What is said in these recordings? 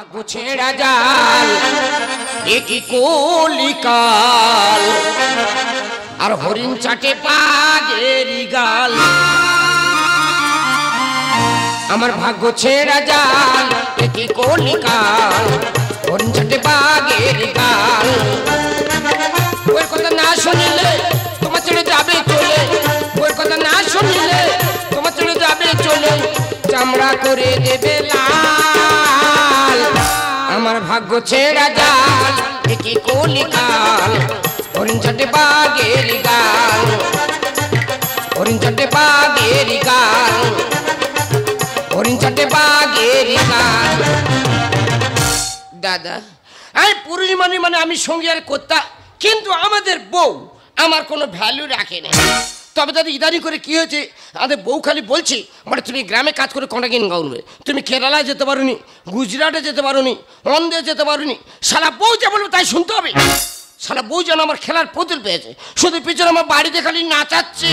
ভাগ্য ছেড়া জাল একই কলিকাল আর হরিণ চাটে বাঘের গাল আমার ভাগ্য ছেড়া জাল একই কলিকাল হরিণ চাটে বাঘের গাল ওর কথা না শুনলে তোমার ছেড়ে যাবে চলে ওর কথা না শুনলে তোমার ছেড়ে যাবে চলে চামড়া করে দেবে লাল আমার ভাগ্য ছেড়া জাল একই কলিকাল হরিণ চাটে বাঘের গাল হরিণ চাটে বাঘের গাল হরিণ চাটে বাঘের গাল দাদা আমি পুরুষ মানে আমি সঙ্গে আর করতাম কিন্তু আমাদের বউ আমার কোনো ভ্যালু রাখে না তবে দাদা ইদানি করে কি হয়েছে আমাদের বউ খালি বলছি মানে তুমি গ্রামে কাজ করে কটা কিন গাউনবে তুমি কেরালায় যেতে পারোনি গুজরাটে যেতে পারোনি অন্ধ্রে যেতে পারোনি শালা বউ যা বলবে তাই শুনতে হবে শালা বউ যেন আমার খেলার পুতুল পেয়েছে শুধু পিছনে আমার বাড়িতে খালি নাচাচ্ছে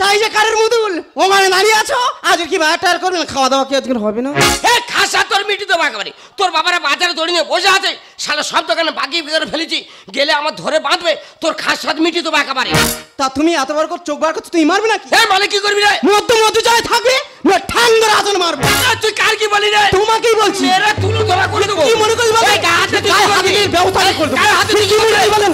তাই যে কারের মুদুল ওখানে দাঁড়িয়ে আছো আজ কি বাটার করবেন খাওয়া দাওয়া কি আজকে হবে না খাসা তোর মিটি দেবো একেবারে তোর বাবারা বাজারে দড়ি নিয়ে বসে আছে শালা সব দোকানে বাকি ভিতরে ফেলেছি গেলে আমার ধরে বাঁধবে তোর খাসাত মিটি দেবো একেবারে তা তুমি এত বড় করে চোখ বার করছো তুই মারবি নাকি মানে কি করবি রে মধ্যে যায় থাকবে না ঠাং ধরে আজন মারবো তুই কার কি বলি রে তোমাকেই বলছি এরা তুলো ধরা করে দেবো কি মনে করিস বাবা হাতে ব্যবস্থা করে দেবো হাতে কি বলেন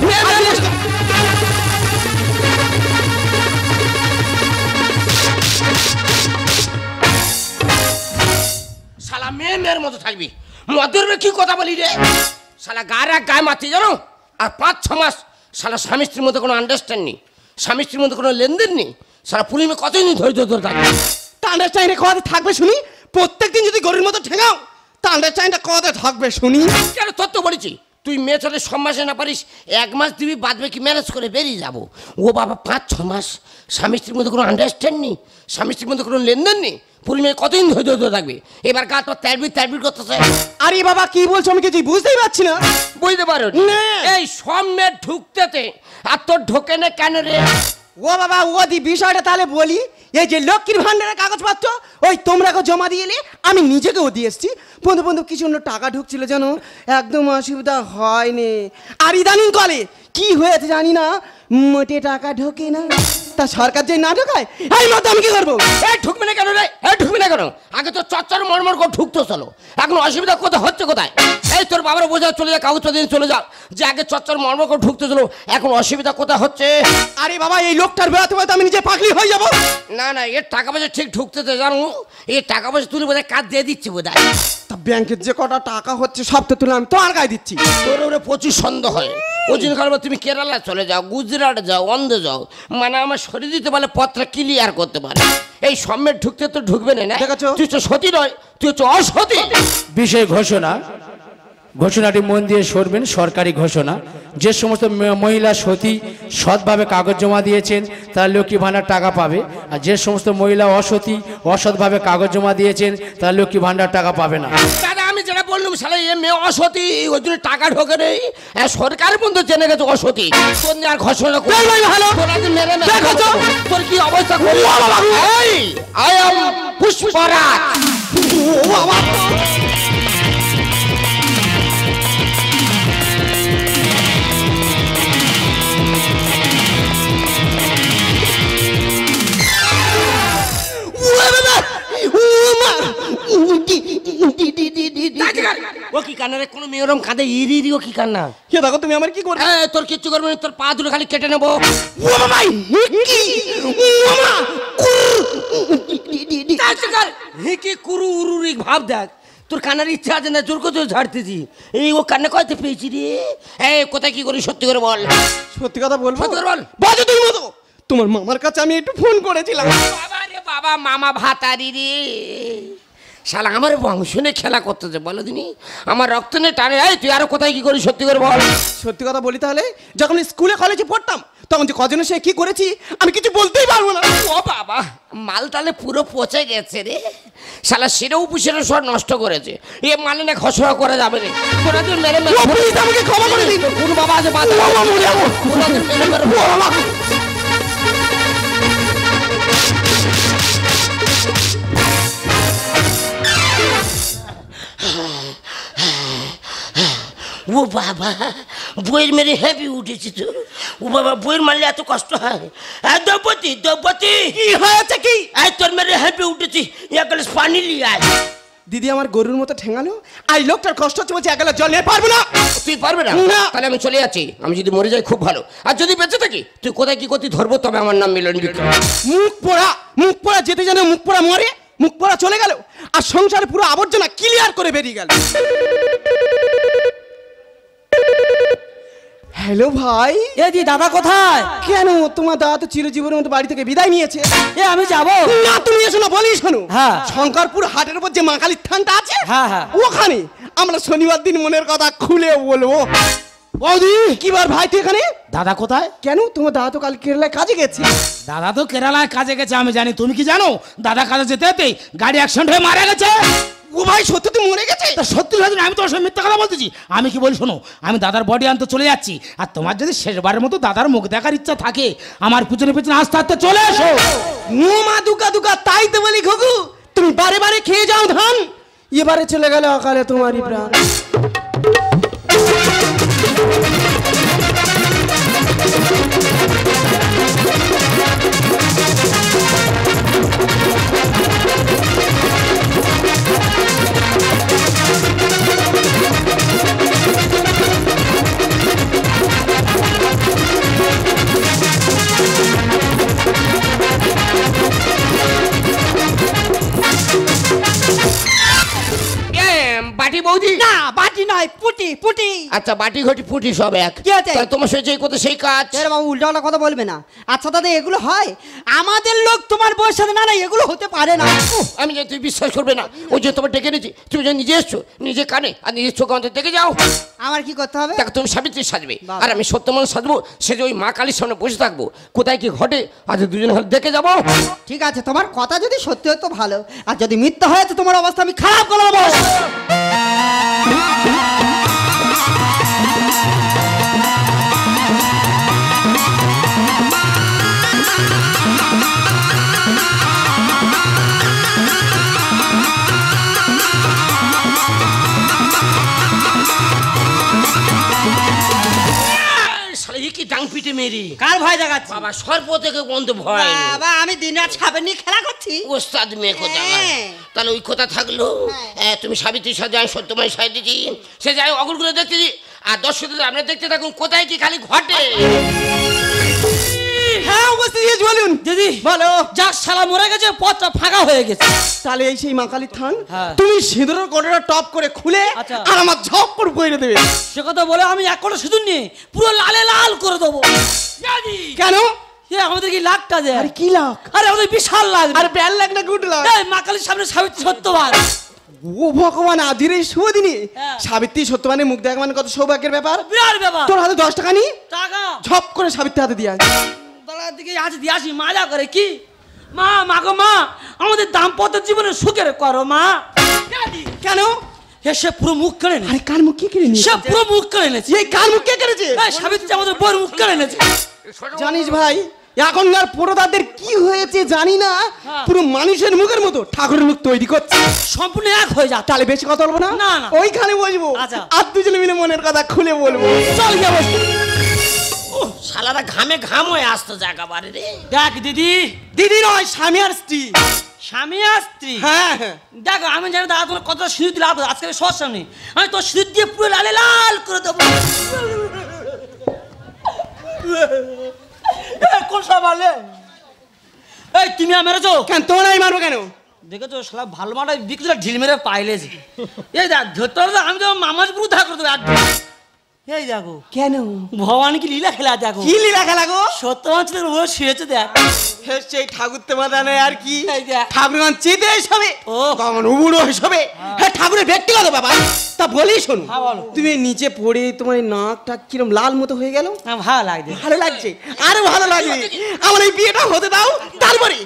শালা মেয়ের মতো থাকবি মদের কি কথা বলি রে শালা গায়ে মারতে জানো আর 5-6 মাস শালা স্বামী স্ত্রীর মধ্যে কোনো আন্ডারস্ট্যান্ড নেই স্বামী স্ত্রীর মধ্যে কোনো লেনদেন নেই শালা পুলিমে কতদিন ধৈর্য ধরে থাকবে তা আন্ডারস্ট্যান্ডে কথা থাকবে শুনি প্রত্যেকদিন যদি গরুর মতো ঠেঙাও তা আন্ডারস্ট্যান্ডে কথা থাকবে শুনি কেন তোর তো বলেছি তুই মেয়ে চলে সব মাসে না পারিস 1 মাস দিবি বাদবে কি ম্যানেজ করে বেরিয়ে যাবো ও বাবা 5-6 মাস স্বামী স্ত্রীর মধ্যে কোনো আন্ডারস্ট্যান্ড নেই স্বামী স্ত্রীর মধ্যে কোনো লেনদেন নেই পুলিমে কতদিন ধৈর্য থাকবে এবার গা তোর তারবির করতেছে আরে বাবা কি বলছো আমি কিছু বুঝতেই পারছি না বুঝতে পারো এই সব মেয়ে ঢুকতেতে আর তোর ঢোকে না কেন রে ও বাবা ও দি বিষয়টা তাহলে বলি এই যে লক্ষ্মীর ভান্ডারের কাগজপত্র ওই তোমরাকে জমা দিয়ে এলে আমি নিজেকেও দিয়ে এসছি বন্ধু কিছু অন্য টাকা ঢুকছিল জানো একদম অসুবিধা হয়নি আর ইদানিং কলে কি হয়েছে জানি না মোটে টাকা ঢোকে না তা সরকার যে না ঢোকায় এই মতো আমি কি করবো ঢুকবে না কেন রে ঢুকবে না কেন আগে তো চচ্চর মরমর করে ঢুকতো চলো এখন অসুবিধা কোথায় হচ্ছে কোথায় এই তোর বাবার বোঝা চলে যা কাগজ দিন চলে যা যে আগে চচ্চর মরমর করে ঢুকতে চলো এখন অসুবিধা কোথায় হচ্ছে আরে বাবা এই লোকটার বেড়াতে বেড়াতে আমি নিজে পাগলি হয়ে যাবো না এর টাকা পয়সা ঠিক ঢুকতেছে জানো এই টাকা পয়সা তুলে বোধহয় কাজ দিয়ে দিচ্ছে বোধহয় তা ব্যাংকের যে কটা টাকা হচ্ছে সব তো তুলে আমি তোমার গায়ে দিচ্ছি তোর ওরে প্রচুর সন্দেহ হয় ওই জন্য কারণ তুমি কেরালা চলে যাও গুজরাট যাও অন্ধ্রে যাও মানে আমার শরীর দিতে পারলে পথটা ক্লিয়ার করতে পারে এই সম্মের ঢুকতে তো ঢুকবে না তুই তো সতী নয় তুই হচ্ছে অসতী বিষয় ঘোষণাটি মন দিয়ে শুনবেন সরকারি ঘোষণা যে সমস্ত মহিলা সতী সৎভাবে কাগজ জমা দিয়েছেন তারা লক্ষ্মী ভাণ্ডার টাকা পাবে আর যে সমস্ত মহিলা অসতী অসৎভাবে কাগজ জমা দিয়েছেন তারা লক্ষ্মী ভাণ্ডার টাকা পাবে না দাদা আমি যেটা বললাম শালা এ মেয়ে অসতী ওই জন্য টাকা ঢোকে নেই সরকার পর্যন্ত জেনে গেছে অসতী তোর আর ঘোষণা তোর কি অবস্থা আই এম পুষ্পরাজ ও কি কান্না রে কোনো মেয়েরম কাঁদে ইরি ও কি কান্না কে দেখো তুমি আমার কি করবে তোর কিচ্ছু করবে না তোর পা দুটো খালি কেটে নেবো কি কুরু উরুরি ভাব দেখ তোর কান্নার ইচ্ছা আছে না জোর করে ঝাড়তেছি এই ও কান্না কয়তে পেয়েছি রে এই কোথায় কি করি সত্যি করে বল সত্যি কথা বলবো সত্যি করে বল বাজে তুই মতো তোমার মামার কাছে আমি একটু ফোন করেছিলাম বাবা রে বাবা মামা ভাতারি রে শালা আমার বংশ নিয়ে খেলা করতেছে বলো দিনি আমার রক্ত নিয়ে টানে এই তুই আরো কোথায় কি করি সত্যি করে বল সত্যি কথা বলি তাহলে যখন স্কুলে কলেজে পড়তাম তখন যে কজনে সে কি করেছি আমি কিছু বলতেই পারবো না ও বাবা মাল তাহলে পুরো পচে গেছে রে শালা সেরেও পুষেরও সব নষ্ট করেছে এ মানে না ঘোষণা করে যাবে রে তোরা তো মেরে মেরে আমাকে ক্ষমা করে দিন কোন বাবা আছে বাবা মেরে মেরে ও বাবা বইয়ের মেরে হেভি উঠেছি তো। ও বাবা বইয়ের মারলে এত কষ্ট হয়? দ্রৌপদী দ্রৌপদী কি হয়েছে কি? এই তোর মেরে হেভি উঠেছি, এক গ্লাস পানি নিয়ে আয়। দিদি আমার গরুর মতো ঠেঙালো, আর এই লোকটার কষ্ট হচ্ছে বলছে এক গ্লাস জল নিয়ে পারবো না। তুই পারবে না? না। তাহলে আমি চলে যাচ্ছি। আমি যদি মরে যাই খুব ভালো, আর যদি বেঁচে থাকি তুই কোথায় কি করতে ধরবো, তবে আমার নাম মিলন বিক্রম। মুখ পোড়া যেতে জানে মুখ পোড়া মরে, মুখ পোড়া চলে গেল, আর সংসারে পুরো আবর্জনা ক্লিয়ার করে বেরিয়ে গেল। হ্যালো ভাই। এ দি দাদা কোথায়? কেন তোমার দাদা তো চিরজীবনের মতো বাড়ি থেকে বিদায় নিয়েছে। এ আমি যাবো না তুমি এসো না, বলি শোনো। হ্যাঁ। শঙ্করপুর হাটের উপর যে মা কালীর থানটা আছে, হ্যাঁ, হ্যাঁ। ওখানে আমরা শনিবার দিন মনের কথা খুলে বলবো। বৌদি কি বার ভাই তুই এখানে? দাদা কোথায়? কেন তোমার দাদা তো কাল কেরালায় কাজে গেছে। দাদা তো কেরালায় কাজে গেছে আমি জানি, তুমি কি জানো? দাদা কাজে যেতে যেতেই গাড়ি অ্যাক্সিডেন্ট হয়ে মারা গেছে। ও ভাই সত্যি তো মরে গেছে? তা সত্যি সত্যি আমি তোমার সঙ্গে মিথ্যা কথা বলতেছি? আমি কি বলি শোনো, আমি দাদার বডি আনতে চলে যাচ্ছি, আর তোমার যদি শেষবারের মতো দাদার মুখ দেখার ইচ্ছা থাকে আমার পিছনে পিছনে আস্তে আস্তে চলে এসো। ও মা দুকা দুকা, তাই তো বলি ঘুঘু তুমি বারে বারে খেয়ে যাও ধান, এবারে চলে গেল অকালে তোমারই প্রাণ। বাটি বৌদি? না বাটি নয়, পুটি পুটি। আচ্ছা বাটি ঘটি ফুটি সব এক। কি আছে? তাহলে তোমার সাথে যেই কথা সেই কাজ। এর বাবু উল্টাপাল্টা কথা বলবে না। আচ্ছা দাদা এগুলো হয়? আমাদের লোক তোমার বউয়ের সাথে, না না এগুলো হতে পারে না। আমি যে তুই বিশ্বাস করবে না, ওই যে তোমার ডেকে নিয়েছি, তুমি যে নিজে এসছো নিজে কানে আর নিজের চোখে আমাদের দেখে যাও। আমার কি করতে হবে? দেখো তুমি সাবিত্রী সাজবে বাবা। আর আমি সত্য মানুষ সাজবো, সে যে ওই মা কালীর সামনে বসে থাকবো, কোথায় কি ঘটে আজ দুজনে হলে দেখে যাবো। ঠিক আছে, তোমার কথা যদি সত্যি হয় তো ভালো, আর যদি মিথ্যা হয় তো তোমার অবস্থা আমি খারাপ করে দেবো। শালা এ কি ডাং পিটে মেরি। কার ভয় দেখাচ্ছি? বাবা সর্ব থেকে বন্ধ ভয়। বাবা আমি দিন রাত সাপের নিয়ে খেলা করছি। ওস্তাদ মেয়ে কথা। হ্যাঁ। তাহলে ওই কথা থাকলো, তুমি সাবিত্রীর সাথে আমি সত্যময় সাই দিচ্ছি, সে যাই অগুলগুলো দেখতেছি, আর দর্শকদের আপনারা দেখতে থাকুন কোথায় কি খালি ঘটে। হ্যাঁ উপস্থিত হয়েছি, বলুন দিদি বলো। যাক শালা মরে গেছে, পথটা ফাঁকা হয়ে গেছে। তাহলে এই সেই মা কালীর থান, হ্যাঁ। তুমি সিঁদুরের কোটটা টপ করে খুলে আচ্ছা। আর আমার ঝপ করে বইরে দেবে। সে কথা বলে আমি এক কোটা সিঁদুর নিয়ে পুরো লালে লাল করে দেবো। কেন? এ আমাদের কি লাখটা দেয়? আরে কি লাখ? আরে আমাদের বিশাল লাখ। আরে ব্যাল লাখ না গুড লাখ? এই মা কালীর সামনে সাবিত্রী সত্যবান। ও ভগবান, আদির এই শুভ দিনে হ্যাঁ। সাবিত্রী সত্যবানের মুখ দেখা মানে কত সৌভাগ্যের ব্যাপার। বিরাট ব্যাপার। তোর হাতে 10 টাকা নি, টাকা ঝপ করে সাবিত্রী হাতে দিয়ে আয়। দাদার দিকে আজ দিয়ে আসি, মাজা করে কি মা, মাগো মা, আমাদের দাম্পত্য জীবনে সুখের করো মা। কেন? সে পুরো মুখ কেড়ে নেছে। আরে কার মুখ কে কেড়ে নিয়েছে? সে পুরো মুখ কেড়ে নেছে। এই কার মুখ কে কেড়েছে? এই সাবিত্রী আমাদের বউর মুখ কেড়ে নেছে। জানিস ভাই, এখনকার পোড়াদাদের কি হয়েছে জানি না, হ্যাঁ। পুরো মানুষের মুখের মতো ঠাকুরের মুখ তৈরি করছে। সম্পূর্ণ এক হয়ে যা। তাহলে বেশি কথা বলবো না, না, না। ওইখানে বসবো, আচ্ছা। আর দুজনে মিলে মনের কথা খুলে বলবো। চল গিয়ে বস। শালারা ঘামে ঘাম হয়ে আসতো জায়গা বাড়ি রে। দেখ দিদি, দিদি নয়, স্বামী আর স্ত্রী। স্বামী আর স্ত্রী। হ্যাঁ হ্যাঁ। দেখো আমি জানি দাদা তোমার কত সিঁদুর দিলে আজকে সবার সামনে আমি তোর সিঁদুর দিয়ে পুরো লালে লাল করে দেবো। কোন সাবালে? এই তুমি আর মেরেছো কেন তোমার আমি মারবো কেন? দেখেছো শালা ভালো মাটা বিকেলে ঢিল মেরে পাইলেছি। এই দেখ ধরতে পারলে আমি তো মামাজ পুরো ধা করে দেবো। এই দেখো কেন? ভগবান কি লীলা খেলা দেখো। কি লীলা খেলা গো? সত্য মানুষ ও শুয়েছে দেখ। সেই ঠাকুর তো মাথা নেই আর কি, এই দেখ। ঠাকুর চিতে হিসাবে ও। কখন উবুড়ো হিসাবে, হ্যাঁ ঠাকুরের ব্যক্তিগত ব্যাপার। তা বলি শোনো, হ্যাঁ, বলো। তুমি নিচে পড়ে তোমার এই নাকটা কিরম লাল মতো হয়ে গেল। আমার ভালো লাগছে। ভালো লাগছে, আরে ভালো লাগবে। আমার এই বিয়েটা হতে দাও, তারপরে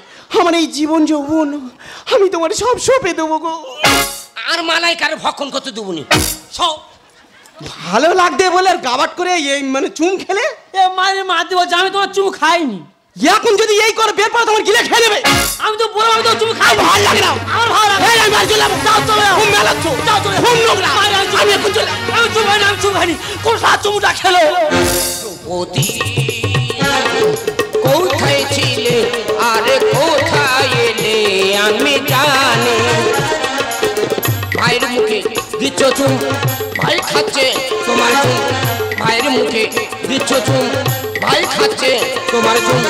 আমার এই জীবন যৌবন আমি তোমার সব সঁপে দেবো গো। আর মালাই কারো ভক্ষণ করতে দেবনি। সব ভালো লাগবে বলে আর গাবাট করে এই মানে চুম খেলে, এ মায়ের মা দেবো যে আমি তোমার চুমু খাইনি। এখন যদি এই করে বের পড়ে তোমার গিলে খেয়ে নেবে। আমি তো বললাম আমি তো চুমু খাই। ভালো লাগে না আমার ভালো লাগে। এই আমি বাড়ি চলে যাবো। যাও চলে যাও। হুম মেলাচ্ছ, যাও চলে যাও। হুম নোংরা। আমি এখন চুপ হয়নি কোন সাত চুমুটা খেলো অতি কোথায় ছিলে আরে কোথায় এলে আমি জানি ভাইয়ের মুখে দিচ্ছ চুম ভাই খাচ্ছে তোমার চুম ভাইয়ের মুখে দিচ্ছ চুম ভাই খাচ্ছে তোমার চুম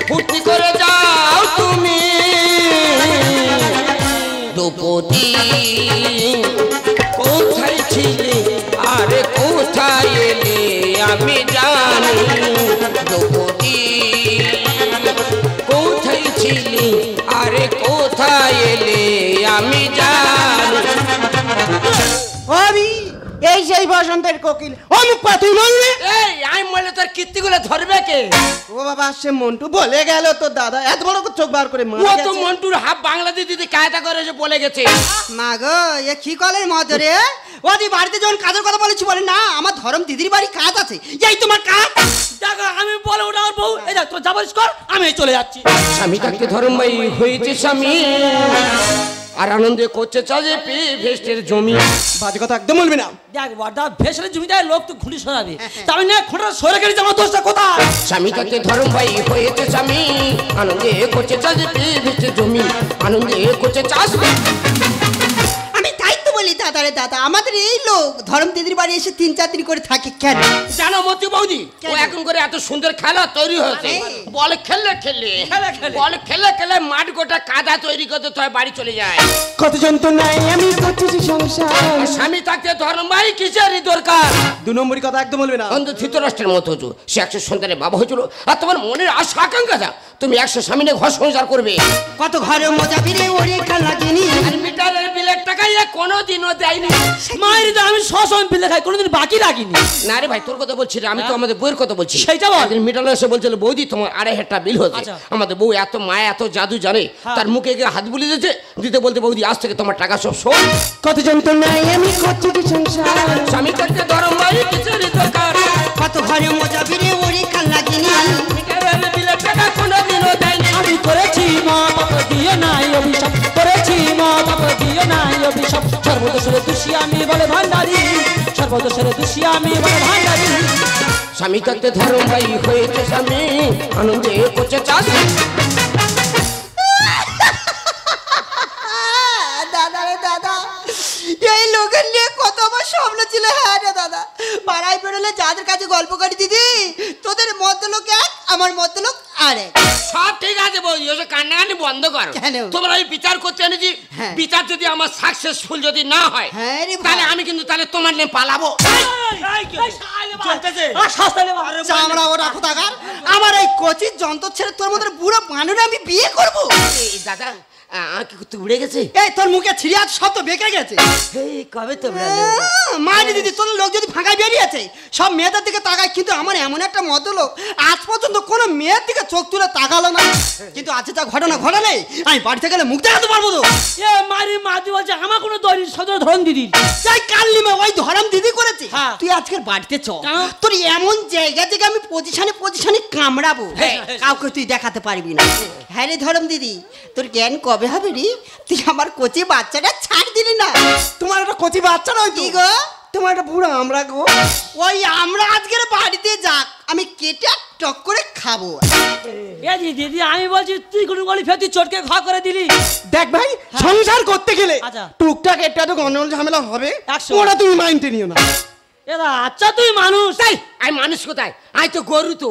ফুর্তি করে যাও তুমি দ্রৌপদী কোথায় ছিলে আরে কোথায় এলে আমি জানি দ্রৌপদী কোথায় ছিলে আরে কোথায় এলে আমি জানি আমি এই সেই বসন্তের কোকিল অমুক পা তুই মরবি এই আমি বললে তোর কীর্তিগুলো ধরবে কে ও বাবা সে মন্টু বলে গেল তোর দাদা এত বড় চোখ বার করে ও তো মন্টুর হাফ বাংলা দিদি কায়দা করে যে বলে গেছে মা গো এ কি কলের মতো রে ওদি বাড়িতে যখন কাজের কথা বলেছি বলে না আমার ধরম দিদির বাড়ি কাজ আছে এই তোমার কাজ দেখো আমি বলে ওটা আমার বউ এই দেখ তোর যাবরিস কর আমি চলে যাচ্ছি স্বামী থাকতে ধর্ম ভাই হয়েছে স্বামী আর আনন্দে করছে চাষে পেয়ে ভেস্টের জমি বাজে কথা একদম বলবি না দেখ বড়দা ভেসরে জমিদার লোক তো ঘুরি শোনাবে তাই না খোঁটা সরে গেছে আমার দোষটা কোথায় স্বামী থাকতে ধর্ম ভাই হয়েছে স্বামী আনন্দে করছে চাষে পেয়ে ভেস্টের জমি আনন্দে করছে চাষ আমি তাই তো বলি দাদারে দাদা আমাদের এই লোক ধরম দিদির বাড়ি এসে 3-4 দিন করে থাকে কেন জানো মতি বৌদি ও এখন করে এত সুন্দর খেলা তৈরি হয়েছে বল খেললে বল খেললে মাঠ গোটা কাদা তৈরি করতে তোর বাড়ি চলে যায় কত যন্ত্রণায় আমি করতেছি সংসার স্বামী থাকতে ধর্ম ভাই কিসেরই দরকার 2 নম্বরই কথা একদম বলবি না অন্ধ ধৃতরাষ্ট্রের মতো হতো সে 100 সন্তানের বাবা হয়েছিল আর তোমার মনের আশা আকাঙ্ক্ষা যা তুমি 100 স্বামী নিয়ে ঘর সংসার করবে কত ঘরে মজা ফিরে ওরে লাগিনি আর মিটারের বিলের টাকা এ কোনোদিনও দেয়নি মায়ের তো আমি সবসময় বিলে খাই কোনোদিন বাকি রাখিনি না রে ভাই তোর কথা বলছি রে আমি তো আমাদের বউয়ের কথা বলছি সেইটা বল। একদিন মিটার এসে বলছিল বৌদি তোমার 2,500 টাকা বিল হচ্ছে আচ্ছা। আমাদের বউ এত মায়া এত জাদু জানে তার মুখে গিয়ে হাত বুলিয়ে দিয়েছে দিতে বলতে বৌদি আজ থেকে তোমার টাকা সব শোধ কত যন্ত্রণায় আমি করতেছি সংসার স্বামী থাকতে ধর্ম ভাই কিসেরই দরকার কত ঘরে মজা ফিরে ওরে লাগিনি মিটারের বিলের টাকা কোনোদিনও দেয়নি আমি করেছি মা বাবা দিও নাই অভিশাপ করেছি মা বাবা দিও নাই অভিশাপ সর্বদোষের দোষী আমি বলে ভান্ডারি সর্বদোষের দোষী আমি বলে ভান্ডারি স্বামী থাকতে ধর্ম ভাই হয়েছে স্বামী আনন্দে করছে চাষ দাদারে দাদা এই লোকের নিয়ে কত আমার স্বপ্ন ছিল হ্যাঁ রে দাদা পাড়ায় বেরোলে যাদের কাছে গল্প করি দিদি তোদের মধ্যলোক এক আমার মধ্যলোক আরেক সব ঠিক আছে বৌদি ওসব কান্নাকানি বন্ধ করো কেন? তোমরা আমি বিচার করতে এনেছি হ্যাঁ। বিচার যদি আমার সাকসেসফুল যদি না হয় হ্যাঁ রে ভাই। তাহলে আমি কিন্তু তাহলে তোমার নিয়ে পালাবো চামড়া ওরা কোথাকার আমার এই কচির যন্ত্র ছেড়ে তোর মধ্যে বুড়ো মানুষ আমি বিয়ে করব এই দাদা আমাকে তুই উড়ে গেছে এই তোর মুখে ছিঁড়ে আজ সব তো বেঁকে গেছে এই কবে তো মানি দিদি তোর লোক যদি ফাঁকায় বেরিয়েছে সব মেয়েদের দিকে তাকায় কিন্তু আমার এমন একটা মতলোক আজ পর্যন্ত কোনো মেয়ের দিকে চোখ তুলে তাকালো না কিন্তু আজকে যা ঘটনা ঘটালে আমি বাড়িতে গেলে মুখ দেখাতে পারবো তো এ মারি মাদি বলছে আমার কোনো দৈনিক সদর ধরন দিদি যাই কালনিমা ওই ধরম দিদি করেছে হ্যাঁ। তুই আজকের বাড়িতে চ কেন? তোর এমন জায়গা থেকে আমি পজিশনে কামড়াবো হ্যাঁ। কাউকে তুই দেখাতে পারবি না হ্যাঁ রে ধরম দিদি তোর জ্ঞান কবে হবে রে তুই আমার কচি বাচ্চাটা ছাড় দিলি না তোমার একটা কচি বাচ্চা নয় কি তুই গো তোমার একটা বুড়ো আমরা গো ওই আমরা আজকের বাড়িতে যাক আমি কেটে টক করে খাবো এ দিদি আমি বলছি তুই কোনো গলি ফের তুই চটকে ঘা করে দিলি দেখ ভাই সংসার করতে গেলে আচ্ছা। টুকটাক একটা তো গন্ডগোল ঝামেলা হবে 100 ওরা তুমি মাইন্ডে নিও না এরা আচ্ছা তুই মানুষ তাই আমি মানুষ কোথায় আমি তো গরু তো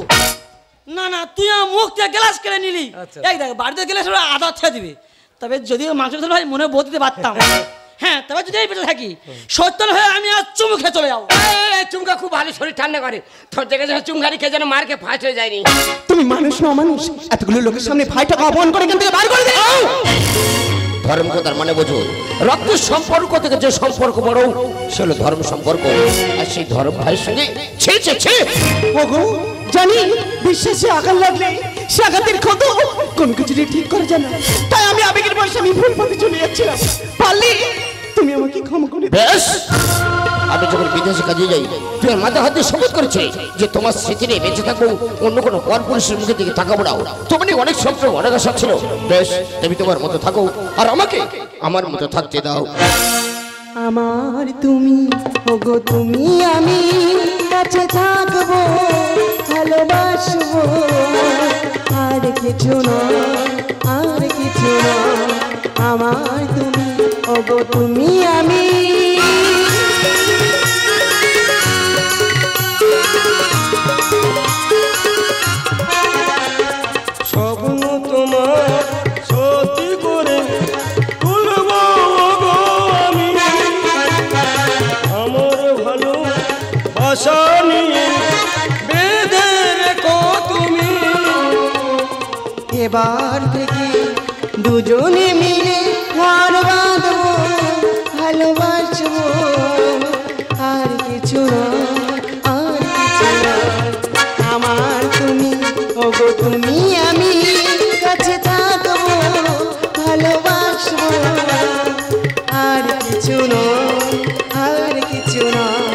না না তুই আমার মুখ থেকে গ্লাস কেড়ে নিলি এই দেখ বাড়িতে গেলে সব আদা ছেড়ে দিবে তবে যদিও মাংস ধরে হয় মনে বোধ দিতে পারতাম হ্যাঁ তবে যদি এই পেটে থাকি সত্তর হয়ে আমি আর চুমু খেয়ে চলে যাবো এই চুমকা খুব ভালো শরীর ঠান্ডা করে তোর দেখে যখন চুমঘানি খেয়ে যেন মারকে ফাঁস হয়ে যায়নি তুমি মানুষ না মানুষ এতগুলো লোকের সামনে ভাইটাকে অপমান করে এখান থেকে বার করে দাও ধর্ম কথার মানে বোঝো রক্তের সম্পর্ক থেকে যে সম্পর্ক বড় সে হলো ধর্ম সম্পর্ক আর সেই ধর্ম ভাইয়ের সঙ্গে ছে ছে ছে ওগো জানি বিশ্বাসে আঘাত লাগলে সে আঘাতের ক্ষত কোন কিছু ঠিক করে জানা তাই আমি আবেগের বয়সে আমি ভুল পথে চলে যাচ্ছিলাম পারলে তুমি আমাকে ক্ষমা করে দাও বেশ আমি যখন বিদেশে কাজে যাই তুই আমার মাথা হাতে শপথ করেছে যে তোমার স্মৃতি নিয়ে বেঁচে থাকবো অন্য কোনো পর পুরুষের মুখের দিকে তাকাবো না তোমার নিয়ে অনেক স্বপ্ন অনেক আশা ছিল বেশ তুমি তোমার মতো থাকো আর আমাকে আমার মতো থাকতে দাও আমার তুমি, ওগো তুমি আমি, কাছে থাকবো ভালোবাসবো, আর কিছু নয়, আর কিছু নয়। আমার তুমি, ওগো তুমি আমি। স্বপ্ন তোমার সত্যি করে তুলবো গো আমি, আমার ভালো ভাষা নিয়ে বেঁধে রেখো তুমি। এবার থেকে দুজনে মিলে ঘর বাঁধবো ভালোবাসবো, আর কিছু নয়, আর কিছু নয়। আমার তুমি, ওগো তুমি আমি, কাছে থাকবো ভালোবাসবো, আর কিছু নয়, আর কিছু নয়।